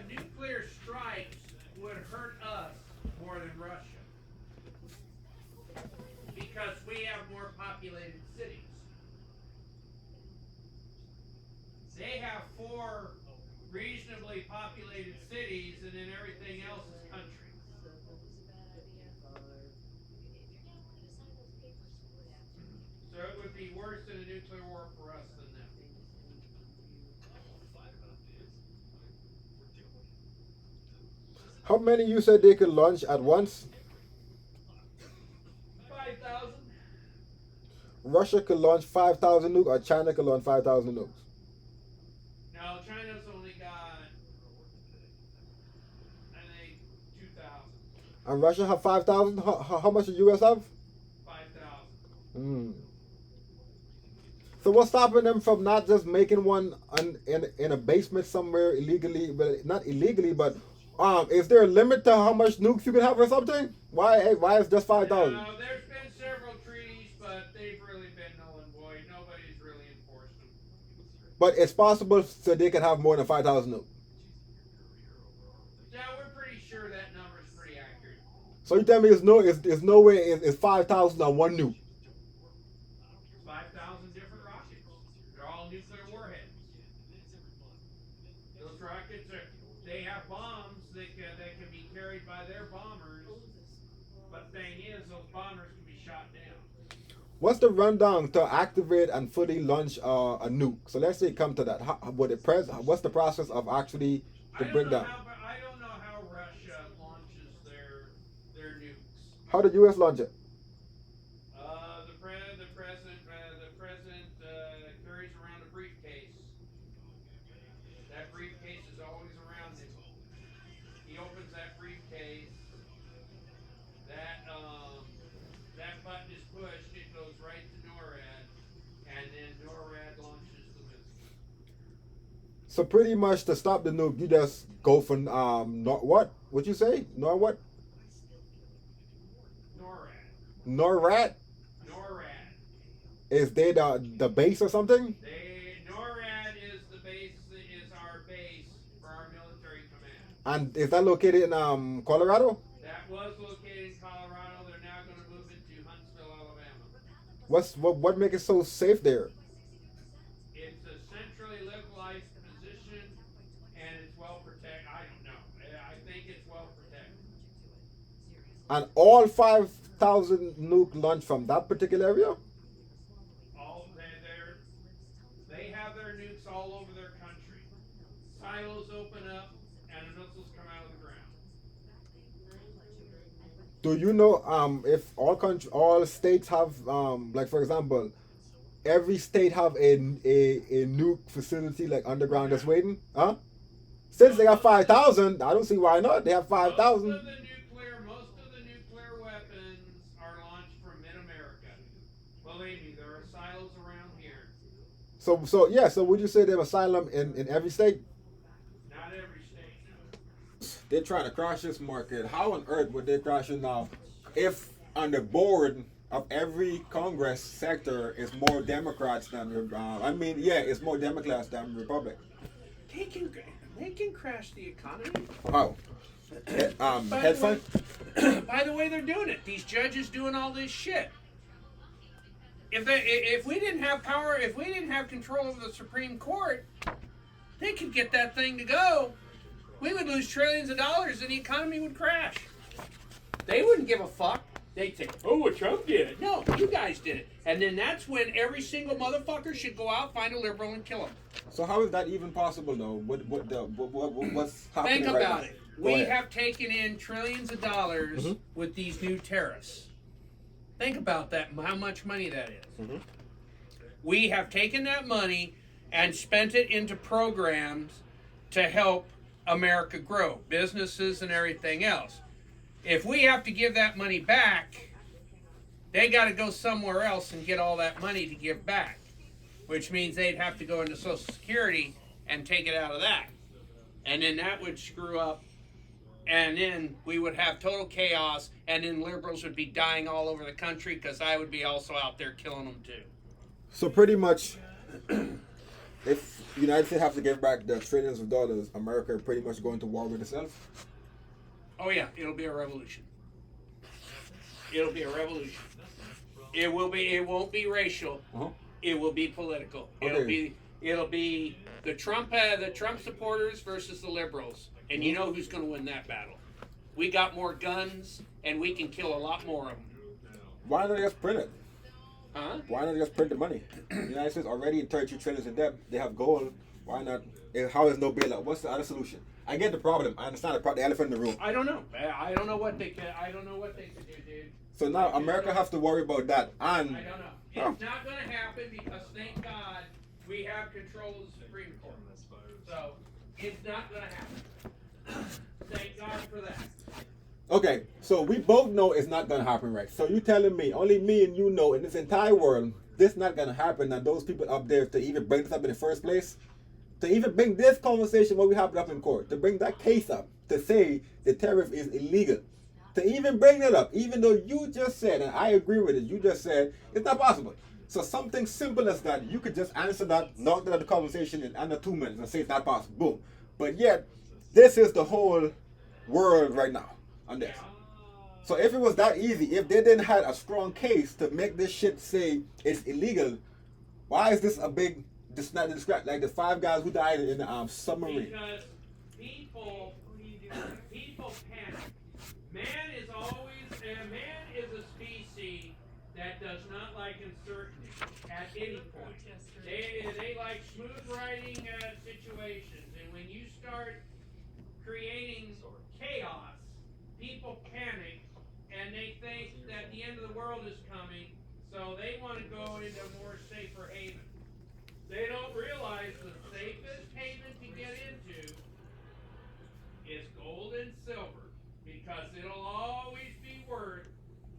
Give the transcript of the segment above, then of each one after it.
nuclear strikes would hurt us more than Russia because we have more populated cities. They have 4 reasonably populated cities, and then everything else is country. So it would be worse in a nuclear war for us than them. How many you said they could launch at once? 5,000. Russia could launch 5,000 nukes, or China could launch 5,000 nukes. No, China's only got, I think, 2,000. And Russia have 5,000? How much the US have? 5,000. So what's stopping them from not just making one in a basement somewhere illegally? Well, not illegally, but is there a limit to how much nukes you can have or something? Why is just 5,000? No, there's been several treaties, but they've really been null and void. Nobody's really enforced them. But it's possible so they can have more than 5,000 nukes. Yeah, we're pretty sure that number's pretty accurate. So you tell me there's no way it's 5,000 on one nuke. 5,000 different rockets. They're all nuclear warheads. Those rockets they have bombs that can be carried by their bombers. But the thing is, those bombers can be shot down. What's the rundown to activate and fully launch a nuke? So let's say come to that. What's the process of actually the breakdown? I don't know how Russia launches their nukes. How did US launch it? The president carries around a briefcase. That briefcase is always around him. He opens that briefcase. That button is pushed. It goes right to NORAD, and then NORAD launches the missile. So pretty much to stop the nuke, you just go for what? What'd you say? What? NORAD. NORAD? NORAD. Is they the base or something? NORAD is the base. Is our base for our military command. And is that located in Colorado? That was located in Colorado. They're now going to move it to Huntsville, Alabama. What make it so safe there? It's a centrally localized position, and it's well protected. I don't know. I think it's well protected. And all 5,000 nuke launch from that particular area? They have their nukes all over their country. Silos open up, and the missiles come out of the ground. Do you know if all states have like for example, every state have a nuke facility like underground that's waiting? Huh? Since they got 5,000, I don't see why not. They have 5,000. Most of the nuclear weapons are launched from mid-America. Believe me, there are silos around here. So would you say they have asylum in every state? Not every state, no. They're trying to crash this market. How on earth would they crash it now if on the board of every Congress sector is more Democrats than it's more Democrats than Republic. They can crash the economy. How? Hedge fund? By the way they're doing it. These judges doing all this shit. If we didn't have power, if we didn't have control over the Supreme Court, they could get that thing to go. We would lose trillions of dollars and the economy would crash. They wouldn't give a fuck. They'd say, oh, well, Trump did it. No, you guys did it. And then that's when every single motherfucker should go out, find a liberal, and kill him. So how is that even possible, though? What's happening? Think about right it. Now? We have taken in trillions of dollars with these new tariffs. Think about that, how much money that is. We have taken that money and spent it into programs to help America grow, businesses and everything else. If we have to give that money back, they got to go somewhere else and get all that money to give back, which means they'd have to go into Social Security and take it out of that. And then that would screw up, and then we would have total chaos, and then liberals would be dying all over the country because I would be also out there killing them too. So pretty much, if United States have to give back the trillions of dollars, America pretty much going to war with itself. Oh yeah, it'll be a revolution. It'll be a revolution. It will be. It won't be racial. Uh-huh. It will be political. Okay. It'll be the Trump supporters versus the liberals, and you know who's going to win that battle. We got more guns, and we can kill a lot more of them. Why not just print it? Huh? Why not just print the money? The United States already in 32 trillion in debt. They have gold. Why not? How is no bailout? What's the other solution? I get the problem. I understand the elephant in the room. I don't know. I don't know what they can. I don't know what they can do, dude. So now America has to worry about that. And I don't know. It's not going to happen because thank God we have control of the Supreme Court. So it's not going to happen. Thank God for that. okay, so we both know it's not gonna happen, right? So you telling me, only me and you know in this entire world, this not gonna happen, and those people up there to even bring this up in the first place, to even bring this conversation what we have up in court, to bring that case up, to say the tariff is illegal, to even bring that up, even though you just said, and I agree with it, you just said it's not possible. So something simple as that, you could just answer that, knock that out the conversation in under 2 minutes and say it's not possible. Boom. But yet, this is the whole world right now on this. So if it was that easy, if they didn't have a strong case to make this shit say it's illegal, why is this a big, this not described like the 5 guys who died in the submarine? Because people panic. Man is a species that does not like uncertainty at any point. They like smooth riding situations, and when you start creating chaos, people panic and they think that the end of the world is coming, so they want to go into a more safer haven. They don't realize the safest haven to get into is gold and silver, because it'll always be worth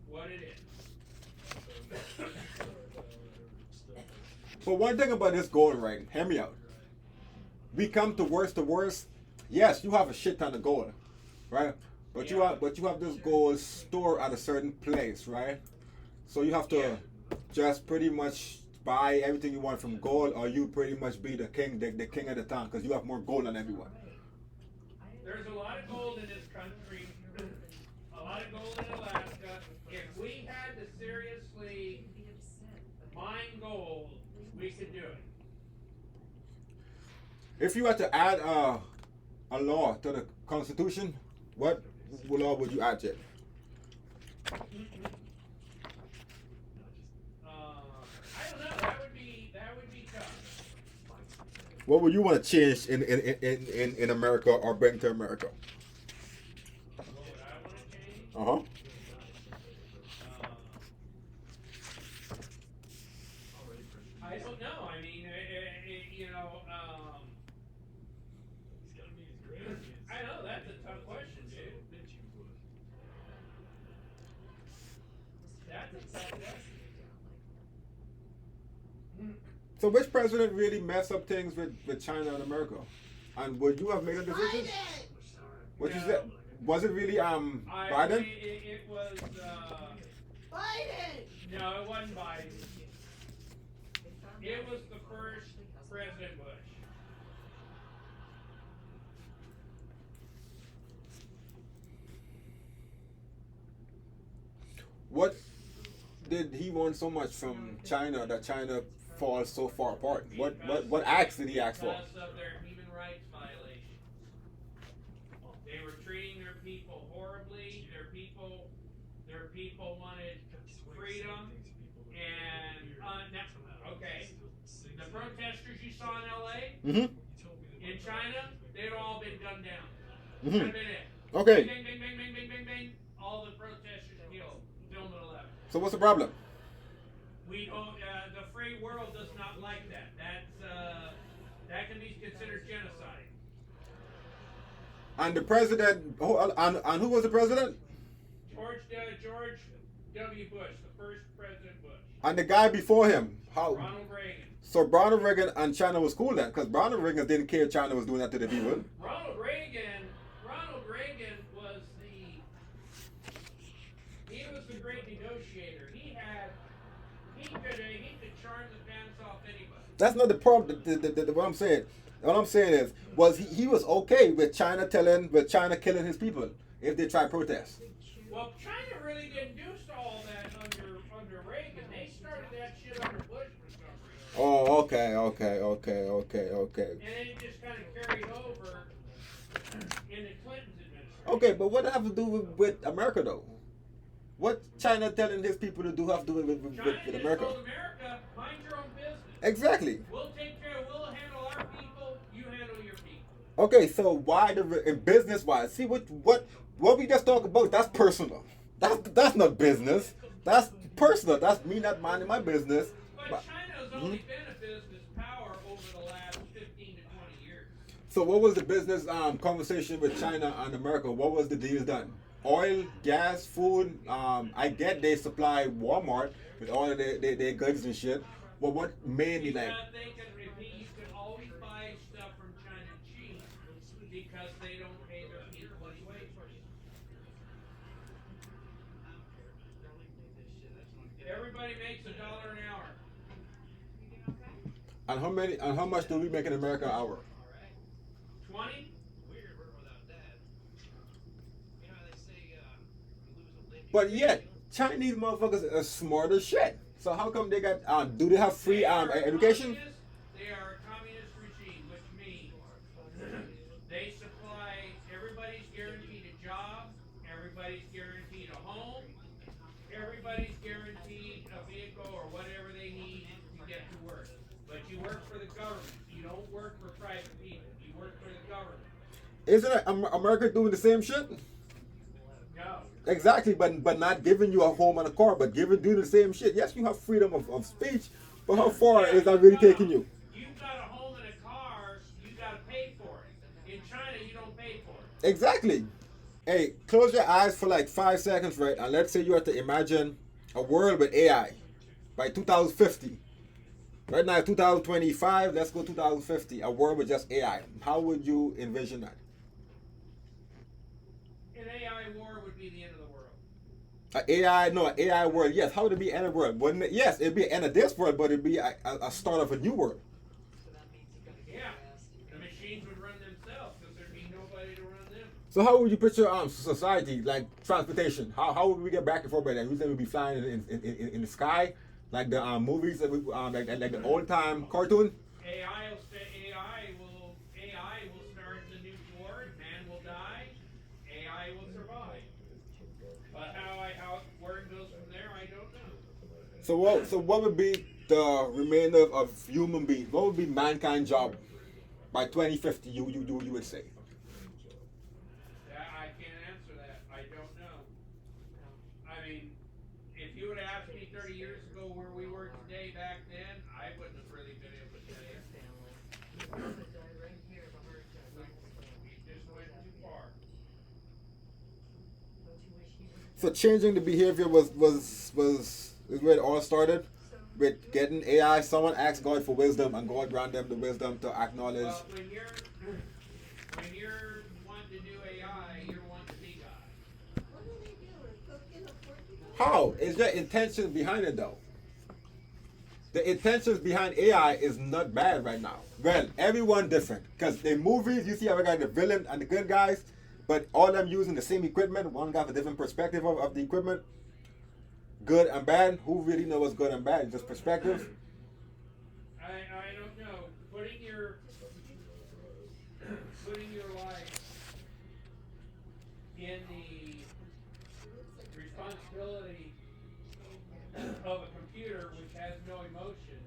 what it is. But one thing about this gold, right? Hear me out. We come to worst. Yes, you have a shit ton of gold, right? But you have this gold stored at a certain place, right? So you have to just pretty much buy everything you want from gold, or you pretty much be the king, the king of the town, because you have more gold than everyone. There's a lot of gold in this country, a lot of gold in Alaska. If we had to seriously mine gold, we could do it. If you had to add a law to the Constitution, what law would you add to it? I don't know. That would be tough. What would you want to change in America or bring to America? What would I want to change? Uh-huh. I don't know. I mean, I know that's a tough question, dude. That's a tough question. So which president really messed up things with China and America? And would you have made a decision? What you said? Was it really Biden? It was Biden! no, it wasn't Biden. It was the first President Bush. What did he want so much from China that China falls so far apart? What acts did he ask for? Because of their human rights violations. They were treating their people horribly. Their people wanted freedom. And okay, the protesters you saw in LA, Mm-hmm. in China, they'd all been gunned down. Mm-hmm. That'd been it. Okay. Bang, bang, bang, bang, bang, bang, bang. All the protesters killed. Film at 11. So what's the problem? We don't. The free world does not like that. That can be considered genocide. And the president, and who was the president? George W. Bush, the first President Bush. And the guy before him. How? Ronald Reagan. So Ronald Reagan and China was cool then, because Ronald Reagan didn't care China was doing that to the people. Ronald Reagan was the great negotiator. He could charm the pants off anybody. That's not the problem. What I'm saying. What I'm saying is, was he was okay with China killing his people if they try protest. Well, China really didn't do all that under Reagan. They started that shit under Bush for some reason. Oh, okay. And then it just kind of carried over in the Clinton's administration. Okay, but what does that have to do with America though? What China telling his people to do have to do with China just America? told America, mind your own business. Exactly. We'll handle our people, you handle your people. Okay, so why in business wise? See what we just talked about? That's personal. That's not business. That's personal. That's me not minding my business. But China's only been a business power over the last 15 to 20 years. So what was the business conversation with China and America? What was the deals done? Oil, gas, food. I get they supply Walmart with all of their goods and shit. But what mainly You like? you can always buy stuff from China cheap because they don't pay their people any wage. Everybody makes $1 an hour. And how much do we make in America an hour? 20? But yet, Chinese motherfuckers are smart as shit. So how come they got? Do they have free education? They are a communist regime, which means they supply. Everybody's guaranteed a job. Everybody's guaranteed a home. Everybody's guaranteed a vehicle or whatever they need to get to work. But you work for the government. You don't work for private people. You work for the government. Isn't America doing the same shit? No. Exactly, but not giving you a home and a car, but doing the same shit. Yes, you have freedom of speech, but how far is that really taking you? You've got a home and a car, you got to pay for it. In China, you don't pay for it. Exactly. Hey, close your eyes for like 5 seconds, right? And let's say you have to imagine a world with AI by 2050. Right now, 2025, let's go 2050, a world with just AI. How would you envision that? An AI war would be the end of the world. An AI world, yes. How would it be end of world? Wouldn't it? Yes, it'd be end of this world, but it'd be a start of a new world. Yeah, the machines would run themselves because there'd be nobody to run them. So how would you picture society, like transportation? How would we get back and forth by that? You think we'd be flying in the sky, like the movies that like the old time cartoon? AI will start the new war. Man will die. AI will survive. But where it goes from there, I don't know. So what would be the remainder of human beings? What would be mankind's job by 2050? You would say. I can't answer that. I don't know. I mean, if you would have asked me 30 years ago where we were today back then, I wouldn't have really been able to tell you. We just went too far. So changing the behavior was where it all started, with getting AI. Someone asked God for wisdom, and God grant them the wisdom to acknowledge. Well, when you're wanting to do AI, you're wanting to be God. What do they do? How is there intention behind it though? The intentions behind AI is not bad right now. Well, everyone different. Because in movies, you see how we got the villain and the good guys, but all of them using the same equipment. One got a different perspective of the equipment. Good and bad. Who really knows what's good and bad? Just perspective. I don't know. Putting your life in the responsibility of a computer which has no emotion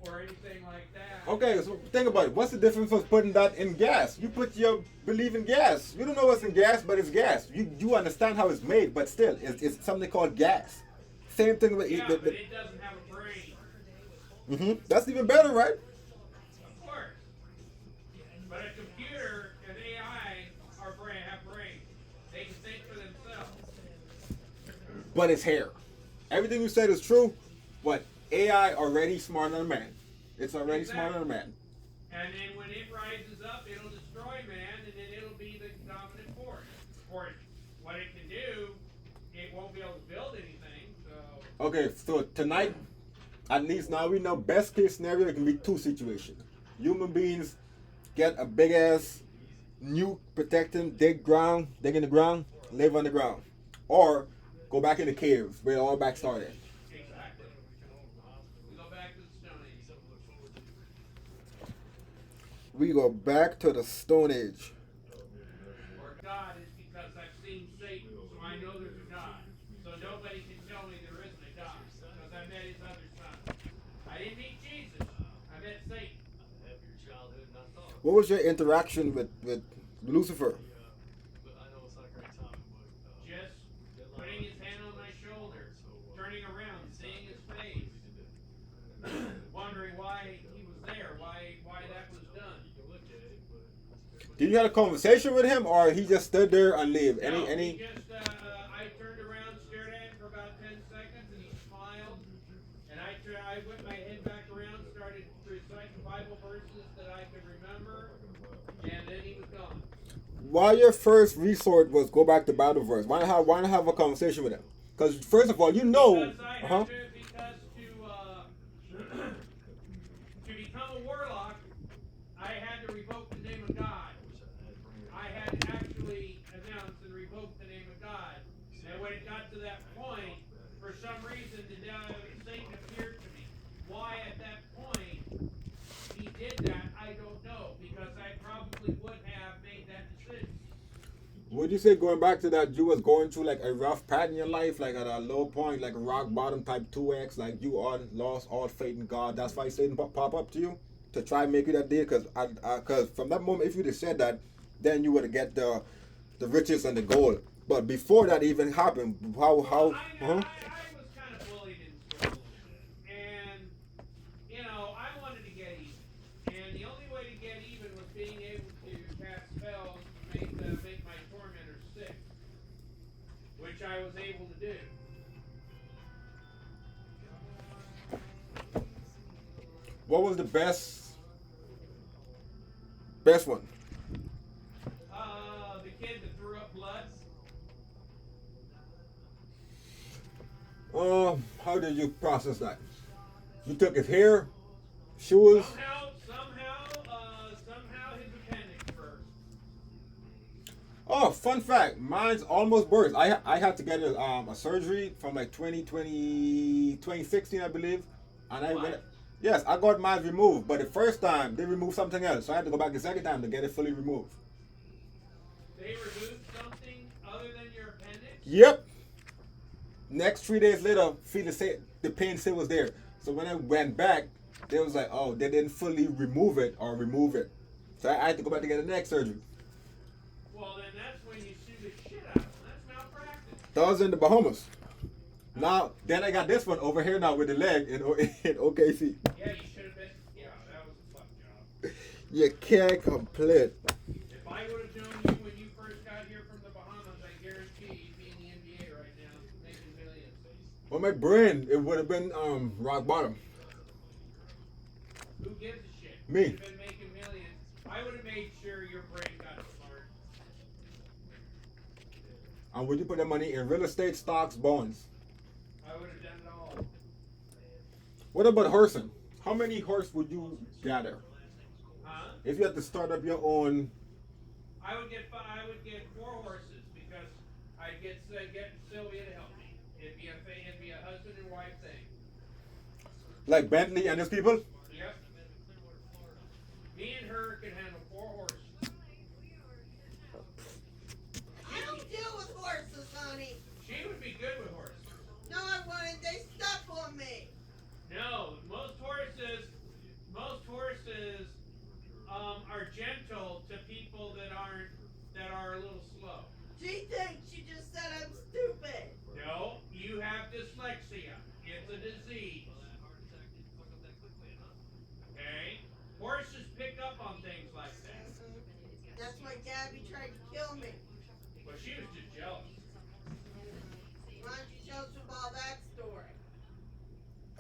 or anything like that. Okay, so think about it. What's the difference of putting that in gas? You put your belief in gas. You don't know what's in gas, but it's gas. You understand how it's made, but still, it's something called gas. Same thing with yeah, but it doesn't have a brain. That's even better, right? Of course. But a computer and AI have brains. They can think for themselves. But it's hair. Everything you said is true, but AI already smarter than a man. It's already smarter than a man. And then when it rises up, it'll destroy man, and then it'll be the dominant force. Or what it can do, it won't be able to build anything. So Okay, so tonight, At least now we know best case scenario it can be two situations. Human beings get a big ass nuke, protect them, dig in the ground, live underground. Or go back in the caves where it all back started. Exactly. We go back to the Stone Age. We go back to the Stone Age. Or God is because I've seen Satan, so I know there's a God. So nobody can tell me there isn't a God because I met his other son. I didn't meet Jesus. I met Satan. What was your interaction with Lucifer? Just putting his hand on my shoulder, turning around, seeing his face, wondering why he was there, why that was done. Did you have a conversation with him, or he just stood there and leave? No, Any? he just, I turned around, stared at him for about 10 seconds, and he smiled. And I whipped my head back around, started reciting Bible verses that I could remember, and then he was gone. Why your first resort was go back to Bible verse? Why not have a conversation with him? Because first of all, you know, Because I had to become a warlock, I had to revoke the name of God. I had to actually announce and revoke the name of God. And when it got to that point, for some reason, Satan appeared to me. Why at that point he did that, I don't know, because I probably would have made that decision. Would you say going back to that, you was going through like a rough patch in your life, like at a low point, like a rock bottom type 2x, like you all lost all faith in God? That's why Satan pop up to you to try and make you that deal. Because from that moment, if you'd have said that, then you would have get the riches and the gold. But before that even happened, how? I was kind of bullied in school, and I wanted to get even. And the only way to get even was being able to cast spells to make my tormentors sick, which I was able to do. What was the best one? The kid that threw up blood. How did you process that? You took his hair, shoes. Somehow his appendix burst. Oh, fun fact, mine's almost burst. I had to get a surgery from like 2016, I believe, and I went. Yes, I got mine removed, but the first time they removed something else, so I had to go back the second time to get it fully removed. They removed something other than your appendix? Yep. Next 3 days later, the pain still was there. So when I went back, they was like, oh, they didn't fully remove it or remove it. So I had to go back to get the next surgery. Well, then that's when you sue the shit out of them. That's malpractice. That was in the Bahamas. Now, then I got this one over here now with the leg in OKC. Yeah, you should have been. Yeah, that was a fuck job. You can't complete. If I would have known you when you first got here from the Bahamas, I guarantee you'd be in the NBA right now, making millions. Well, my brain, it would have been rock bottom. Who gives a shit? Me. You'd have been making millions. I would have made sure your brain got smart. And would you put that money in real estate, stocks, bonds? I would have done it all. What about horsing? How many horse would you gather? Huh? If you had to start up your own. I would get 4 horses because I'd get Sylvia to help me. It'd be a husband and wife thing. Like Bentley and his people? Yep. Me and her can handle 4 horses. I don't deal with horses, honey. She would be good with horses. No, I wouldn't. They step on me. No, most horses are gentle to people that are a little slow. She thinks she just said I'm stupid. No, you have dyslexia. It's a disease. Okay? Horses pick up on things like that. That's why Gabby tried to kill me. But she was just jealous. Why don't you tell us about that story?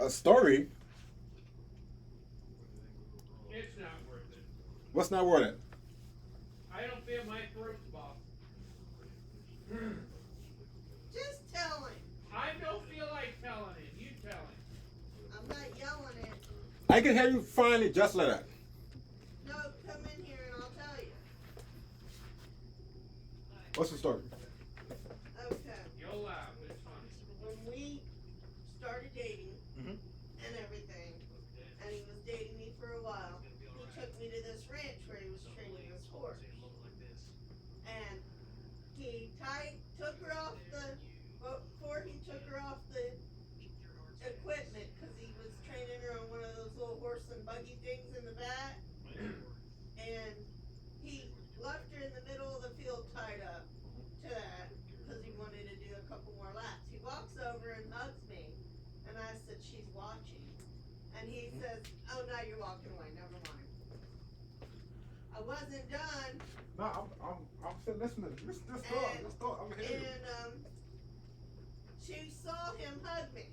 A story? It's not worth it. What's not worth it? I don't feel my throat's boss. Just tell him. I don't feel like telling him. You tell him. I'm not I can hear you finally just like that. No, come in here and I'll tell you. What's the story? Okay. You'll laugh, but it's funny. When we started dating Mhm. and everything, and he was dating me for a while, he took me to this ranch where he was training this horse. And he took her off before he took her off the equipment, because he was training her on one of those little horse and buggy things in the back. And he left her in the middle of the field tied up to that, because he wanted to do a couple more laps. He walks over and hugs me, and I said, she's watching. And he says, oh, now you're walking away, never mind. I wasn't done. No, I'm still listening. Let's talk. I'm hearing you. And she saw him hug me.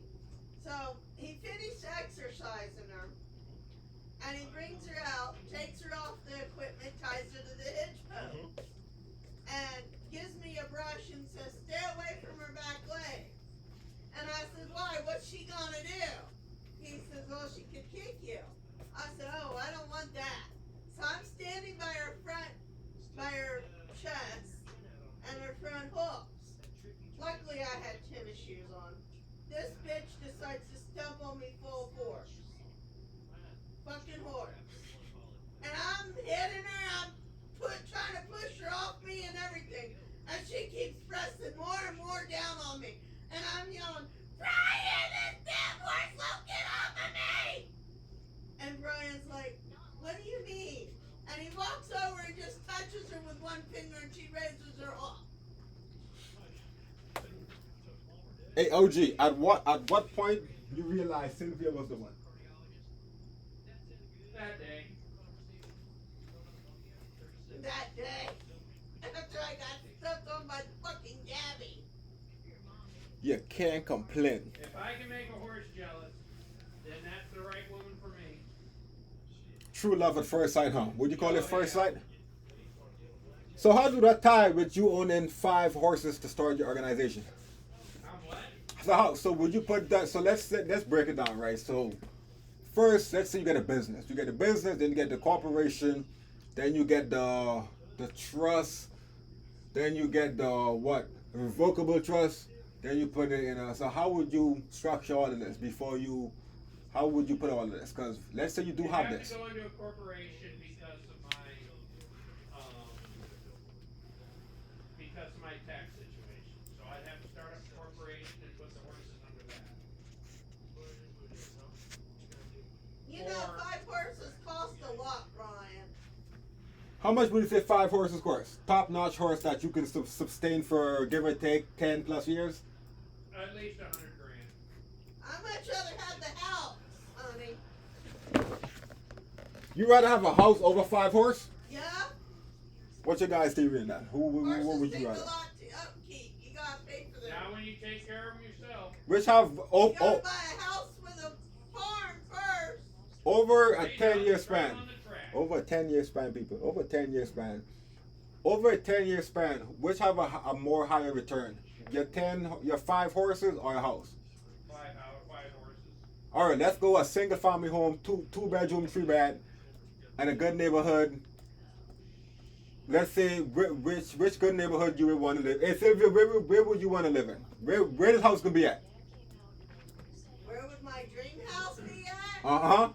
So he finished exercising her, and he brings her out, takes her off the equipment, ties her to the hitch post, and gives me a brush and says, stay away from her back leg. And I said, why? What's she gonna do? He says, well, she could kick you. I said, oh, I don't want that. So I'm standing by her chest and her front hooks. Luckily, I had tennis shoes on. This bitch decides to stump on me full force. Fucking horse. And I'm hitting her, I'm trying to push her off me and everything. And she keeps pressing more and more down on me. And I'm yelling, Brian, this damn horse won't get off of me! And Brian's like, what do you mean? And he walks over and just touches her with one finger and she raises her up. Hey, OG, at what point you realize Sylvia was the one? That day. That day. After I got stuffed on my fucking Gabby. You can't complain. If I can make a horse jealous, then that's the right woman for me. True love at first sight, huh? Would you call it first sight? So how do that tie with you owning 5 horses to start your organization? I'm what? So would you put that? So let's break it down, right? So first, let's say you get a business. You get a business, then you get the corporation, then you get the trust, then you get the what? Revocable trust. Then you put it in a. So how would you structure all of this before you? How would you put all of this? Because let's say you do have this. To go into a corporation because of my tax situation. So I'd have to start up a corporation and put the horses under that. You know, 5 horses cost a lot, Brian. How much would you say 5 horses cost? Top-notch horse that you can sustain for give or take 10 plus years? At least $100,000. I'd much rather have the house, honey. You rather have a house over 5 horse? Yeah? What's your guys' theory in that? What Horses would take you a rather? lot to upkeep. You gotta pay for them. Now when you take care of them yourself, Which have You gotta buy a house with a farm first. over a they 10-year right span. on the track. Over a 10-year span, people. Over a 10-year span. Over a 10-year span, which have a more higher return? Your 5 horses or a house? 5 horses. All right, let's go a single family home, two bedroom, 3 bed, and a good neighborhood. Let's say which good neighborhood you would want to live. Hey Sylvia, where would you want to live in? Where this house gonna be at? Where would my dream house be at? Uh-huh.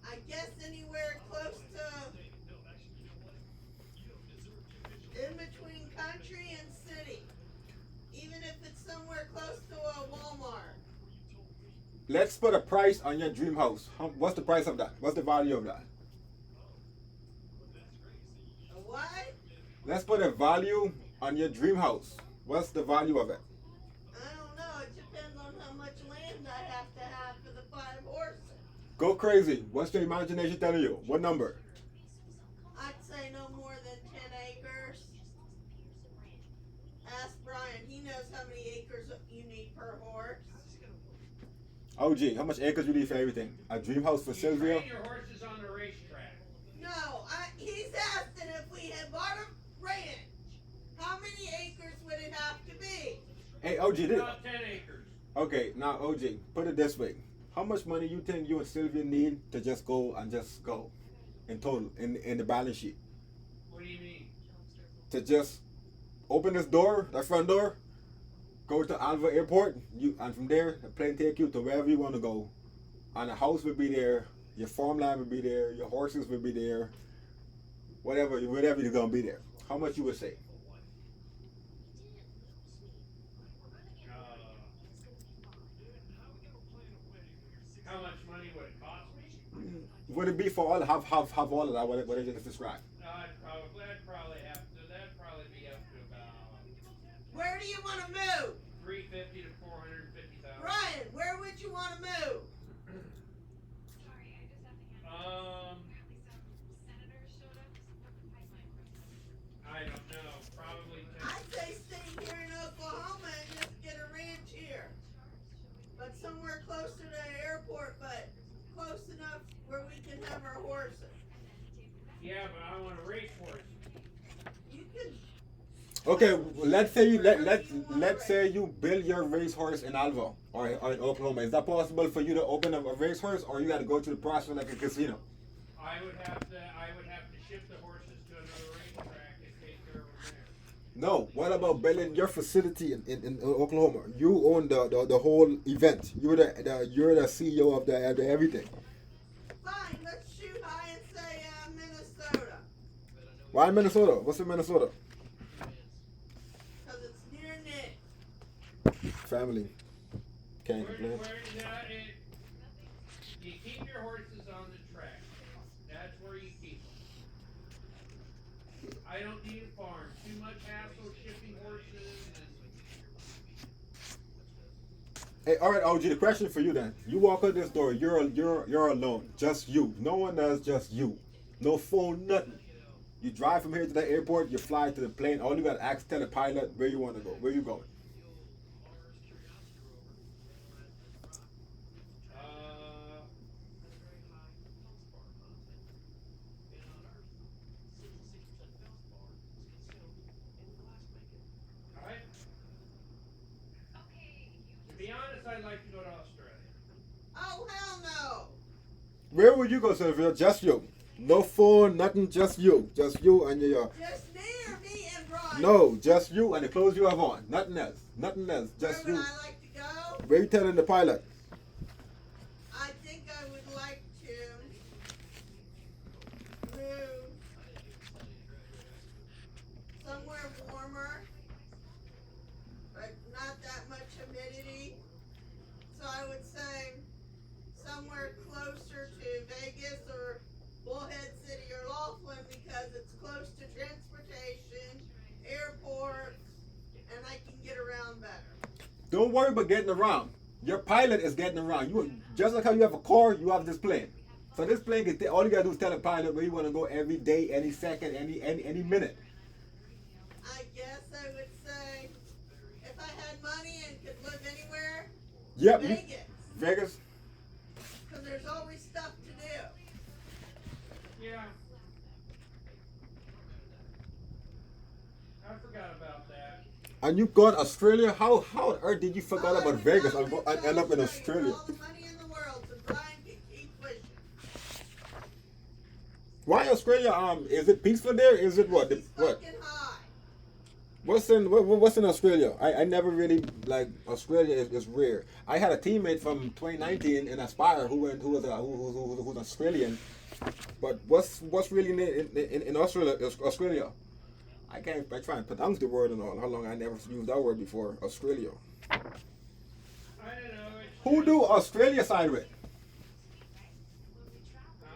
I guess anywhere close to in between country and city. Even if it's somewhere close to a Walmart. Let's put a price on your dream house. What's the price of that? What's the value of that? A what? Let's put a value on your dream house. What's the value of it? I don't know. It depends on how much land I have to have for the 5 horses. Go crazy. What's your imagination telling you? What number? I'd say no more than 10 acres. Ask Brian. He knows how many acres you need per horse. OG, how much acres you need for everything? A dream house for You Sylvia? train your horses on the racetrack. No, he's asking if we had bought a ranch. How many acres would it have to be? Hey, OG, About 10 acres. Okay, now OJ, put it this way: how much money you think you and Sylvia need to just go and just go in total in the balance sheet What do you mean? to just open this door, that front door, go to Alva Airport, you and from there the plane take you to wherever you want to go, and the house will be there, your farmland will be there, your horses will be there, whatever you're gonna be there. How much you would say? Uh, how much money would it cost me? Would it be for all have all of that? What I just described? That'd probably be up to about Where do you want to move? 350 to 450,000. Brian, where would you want to move? I don't know. Probably I'd say stay here in Oklahoma and just get a ranch here. But somewhere closer to the airport, but close enough where we can have our horses. Yeah, but I want a racehorse. You can. Okay, let's say let's say you build your racehorse in Alva or in Oklahoma. Is that possible for you to open up a racehorse, or you got to go through the process like a casino? I would have to ship the horses to another racetrack and take care of them there. No. What about building your facility in Oklahoma? You own the whole event. You're the CEO of the everything. Fine, let's shoot high and say Minnesota. Why Minnesota? What's in Minnesota? Because it's near Nick. Family. Can't complain. You keep your horses on the track. That's where you keep them. I don't need a farm. Too much hassle shipping horses. Hey, all right, OG. The question for you then: you walk out this door, you're alone, just you. No one else, just you. No phone, nothing. You drive from here to the airport. You fly to the plane. All you got to ask, tell the pilot where you want to go. Where you going? To be honest, I'd like to go to Australia. Oh, hell no. Where would you go, Sylvia? Just you. No phone, nothing. Just you. Just you and your. Just me or me and Brian? No, just you and the clothes you have on. Nothing else. Nothing else. Just Where you. would I like to go? Where you telling the pilot? I think I would like to move somewhere warmer, but not that much humidity. So I would say somewhere closer to Vegas or Bullhead City or Laughlin because it's close to transportation, airports, and I can get around better. Don't worry about getting around. Your pilot is getting around. You just like how you have a car, you have this plane. So this plane can all you gotta do is tell the pilot where you want to go every day, any second, any minute. I guess I would say if I had money and could live anywhere, Yep. Vegas. Vegas. Because there's always stuff to do. Yeah. I forgot about that. And you gone Australia? How on earth did you forget Oh, I about would Vegas go and to end up in Australia Australia? for all the money in the world so Brian can keep wishing. Why Australia? Is it peaceful there? Is it what? He's What? fucking high. What's in Australia? I never really like Australia is rare. I had a teammate from 2019 in Aspire who's Australian. But what's really in Australia? Australia. I try and pronounce the word and all. How long I never used that word before? Australia. I don't know. Who do Australia side with? Huh?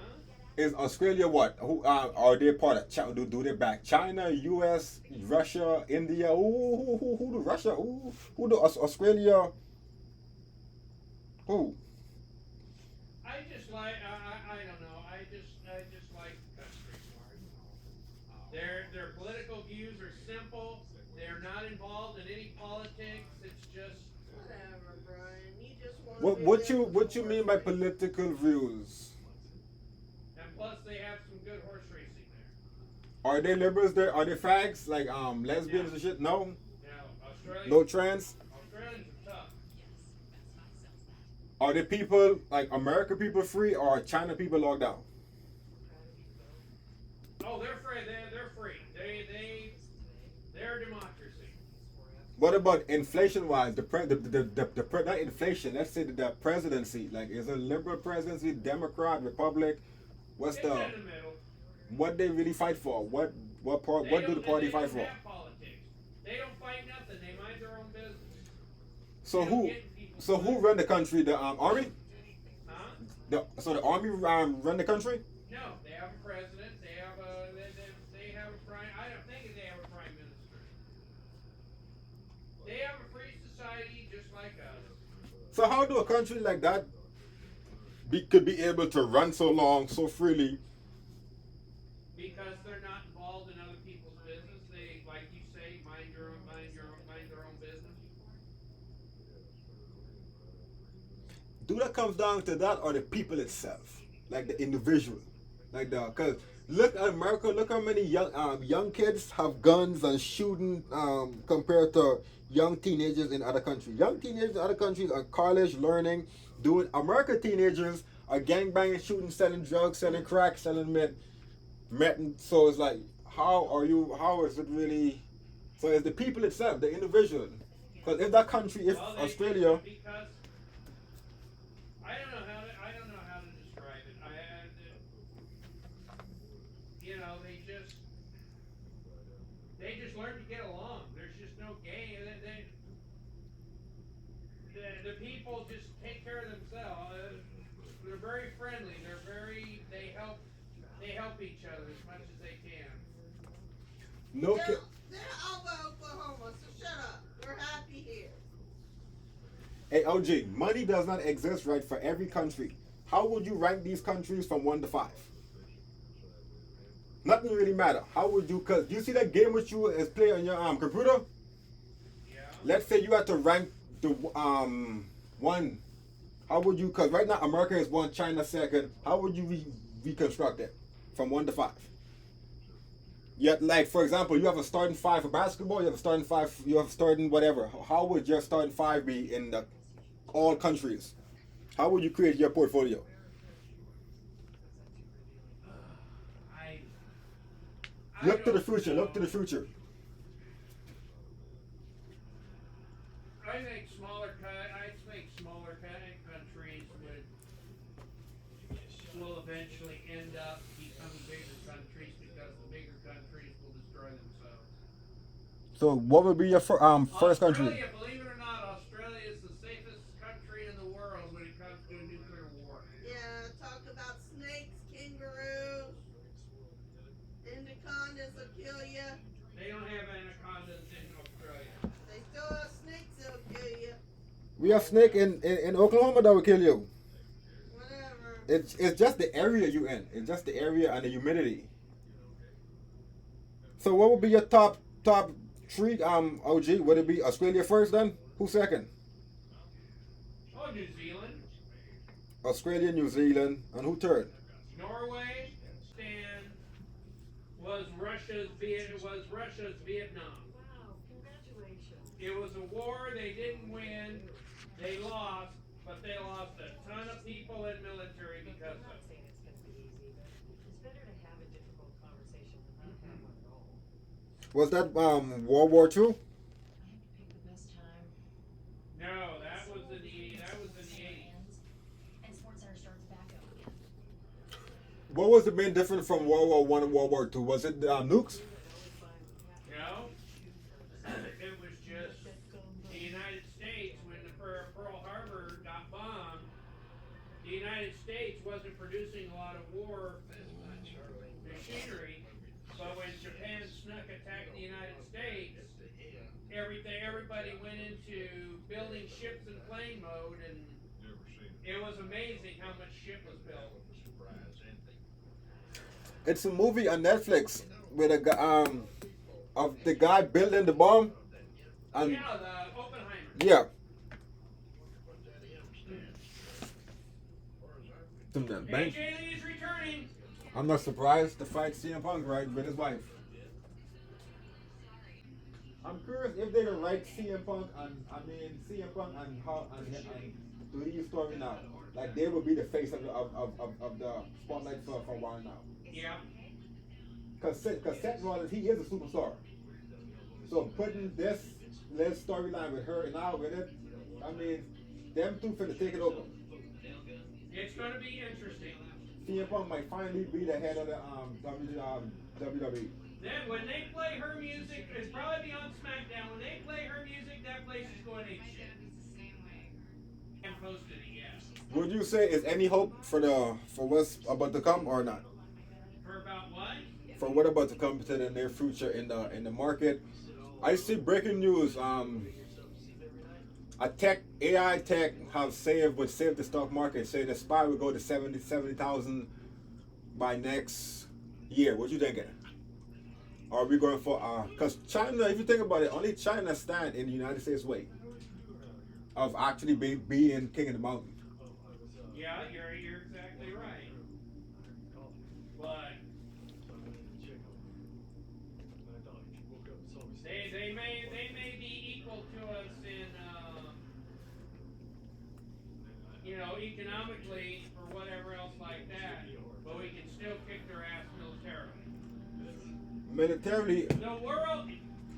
Is Australia what? Who are they part of? Do they back China, U.S., Russia, India? Who do Russia? Who do Australia? Who? I just like I don't know. I just like the country more. Their political views are simple. They're not involved in any politics. It's just Whatever, Brian. You just want What you mean by political views? and plus they have some good horse racing there. Are they liberals there? Are they fags like lesbians Yeah. and shit? No, Now Australia no trans. Australians are tough. Are the people like American people free or China people locked down? Oh, they're free. They're free. They're a democracy. What about inflation wise? Not inflation. Let's say the presidency. Like, is it liberal presidency, Democrat, Republic? What's It's in the the middle. what they really fight for? What do the party They fight don't for? have politics. They don't fight nothing. They mind their own business. So They don't who get in people's so who business. run the country? The army? Huh? So the army run the country? No, they have a president. They have a prime. I don't think they have a prime minister. They have a free society just like us. So how do a country like that could be able to run so long, so freely? Because they're not involved in other people's business. They, like you say, mind their own business. Do that comes down to that or the people itself, like the individual, like the because look at America. Look how many young kids have guns and shooting compared to young teenagers in other countries. Young teenagers in other countries are college learning, doing. American teenagers are gangbanging, shooting, selling drugs, selling crack, selling meth. So it's like, how are you? How is it really? So it's the people itself, the individual. Because if that country, if Well, Australia. because I don't know how to describe it. You know, they just learn to get along. There's just no game. The people just take care of themselves. They're very friendly. They help each other as much as they can. No. They're Alva, Oklahoma, so shut up. We're happy here. Hey, OG, money does not exist right for every country. How would you rank these countries from 1 to 5? Nothing really matter. How would you? Cause you see that game which you is play on your computer. Yeah. Let's say you had to rank the one. How would you? Cause right now America is 1, China second. How would you reconstruct it from 1 to 5? Yet, like for example, you have a starting 5 for basketball. You have a starting 5. You have starting whatever. How would your starting 5 be in all countries? How would you create your portfolio? I Look to the don't future. know. Look to the future. I think smaller countries will eventually end up becoming bigger countries because the bigger countries will destroy themselves. So, what would be your first country? Australia, believe it or not, Australia is the safest country in the world when it comes to a nuclear war. Yeah, talk about snakes, kangaroos, anacondas will kill you. They don't have anacondas in Australia. They still have snakes that'll kill you. We have snake in Oklahoma that will kill you. Whatever. It's just the area you in. It's just the area and the humidity. So what would be your top 3 OG? Would it be Australia first then? Who second? Oh, New Zealand, Australia, New Zealand, and who third? Norway, and was Russia's Vietnam. Wow, congratulations. It was a war they didn't win. They lost, but they lost a ton of people in military because I'm of not it. saying it's going to be easy, but it's better to have a difficult conversation than not have one at all. Was that World War II? I had to pick the best time. No, that was in the 80s. And Sports Center starts back up again. What was the main difference from World War One and World War II? Was it nukes? No, it was just the United States when the Pearl Harbor got bombed. The United States wasn't producing a lot of war machinery, but when Japan attacked the United States, everybody went into building ships in plane mode, and it was amazing how much ship was built. It's a movie on Netflix with a guy of the guy building the bomb. And Yeah, the Oppenheimer. yeah. AJ Lee is returning. I'm not surprised to fight CM Punk right with his wife. I'm curious if they can write CM Punk and CM Punk and 3 story now. Like they will be the face of the spotlight for a while now. Yeah. Cause Seth Rollins, he is a superstar. So putting this little storyline with her and now with it, I mean, them two finna take it over. It's going to be interesting. CM Punk might finally be the head of the WWE. Then when they play her music, it's probably be on SmackDown. When they play her music, that place is going ape shit. And posted it, yeah. Would you say is any hope for what's about to come or not? For about what? For what about to come to the near future in the market? I see breaking news. AI tech would save the stock market. Say the SPY would go to 70,000 by next year. What you thinking? Are we going for because China, if you think about it, only China stand in the United States way of actually being king of the mountain. Yeah, you're exactly right. But they may be equal to us in economically or whatever else like that, but we can still kick their ass militarily. Militarily,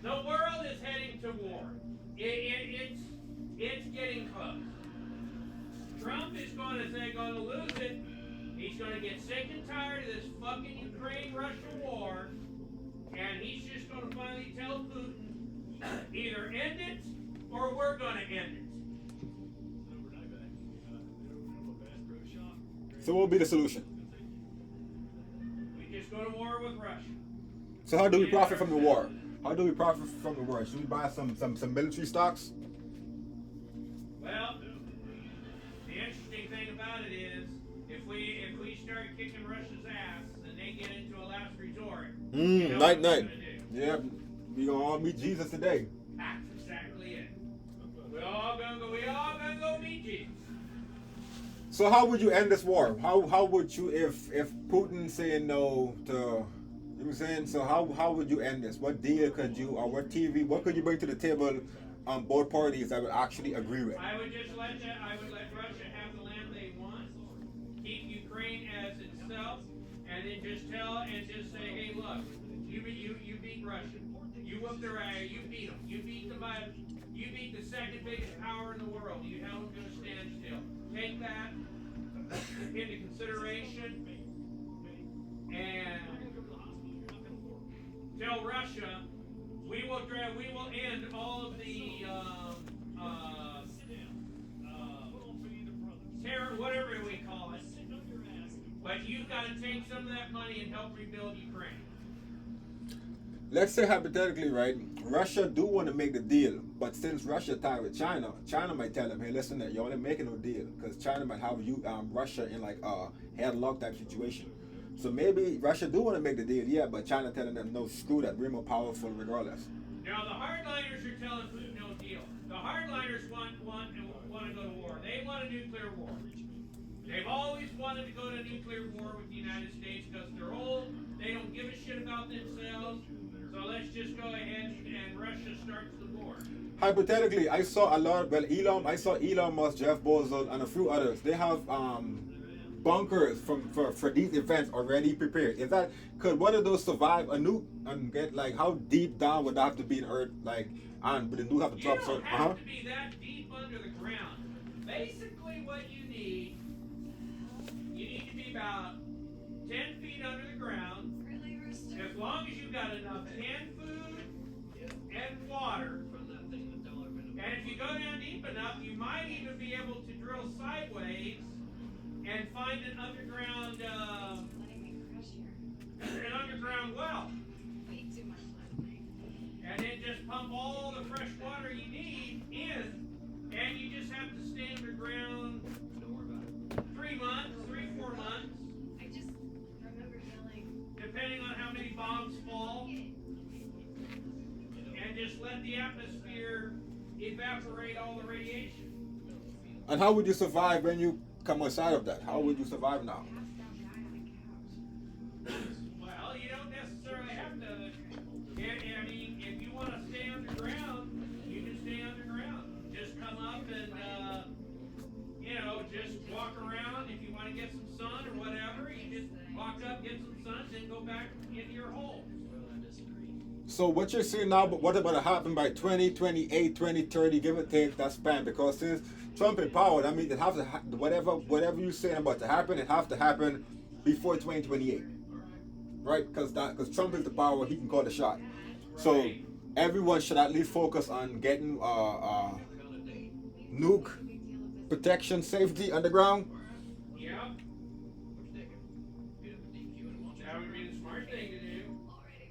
The world is heading to war. It's getting close. Trump is going to lose it. He's going to get sick and tired of this fucking Ukraine-Russia war, and he's just going to finally tell Putin, either end it or we're going to end it. so what will be the solution? We just go to war with Russia. So how do we profit from the war? How do we profit from the war? Should we buy some military stocks? Well, the interesting thing about it is, if we start kicking Russia's ass, then they get into a last resort. Night. Yeah, we gonna all meet Jesus today. That's exactly it. We all gonna go meet Jesus. So how would you end this war? How would you if Putin saying no to, you know what I'm saying? So how would you end this? What deal could you or what could you bring to the table on both parties that would actually agree with? I would let Russia have the land they want, keep Ukraine as itself, and then just say, hey, look, you beat Russia. You whooped their ass. You beat them. You beat the second biggest power in the world. You held them to a standstill. Take that into consideration and tell Russia we will end all of the terror, whatever we call it. But you've got to take some of that money and help rebuild Ukraine. Let's say hypothetically, right? Russia do want to make the deal, but since Russia tied with China, China might tell them, hey, listen, you're only making no deal because China might have Russia in like a headlock type situation. So maybe Russia do want to make the deal, yeah, but China telling them, no, screw that, we're more powerful regardless. Now the hardliners are telling Putin no deal. The hardliners want to go to war. They want a nuclear war. They've always wanted to go to a nuclear war with the United States because they're old. They don't give a shit about themselves. So let's just go ahead and Russia starts the war. Hypothetically, I saw Elon Musk, Jeff Bezos, and a few others. They have bunkers for these events already prepared. Could one of those survive a nuke and get like how deep down would that have to be in Earth? Like, and would the nuke have to drop? You don't have to be that deep under the ground. Basically, what you need to be about 10 feet under the ground. As long as you've got enough canned food and water. And if you go down deep enough, you might even be able to drill sideways and find an underground well. And then just pump all the fresh water you need in, and you just have to stay underground 3 months, 3-4 months. Depending on how many bombs fall, and just let the atmosphere evaporate all the radiation. And how would you survive when you come outside of that? How would you survive now? Well, you don't necessarily have to. I mean, if you want to stay underground, you can stay underground. Just come up and, just walk around. If you want to get some sun or whatever, you just walk up, get some sun, then go back into your home. So what you're seeing now, but what about to happen by 2028, 2030, give or take that span? Because since Trump in power, that means it have to whatever you're saying about to happen, it have to happen before 2028, right? Because Trump is the power, he can call the shot. So everyone should at least focus on getting nuke protection, safety underground,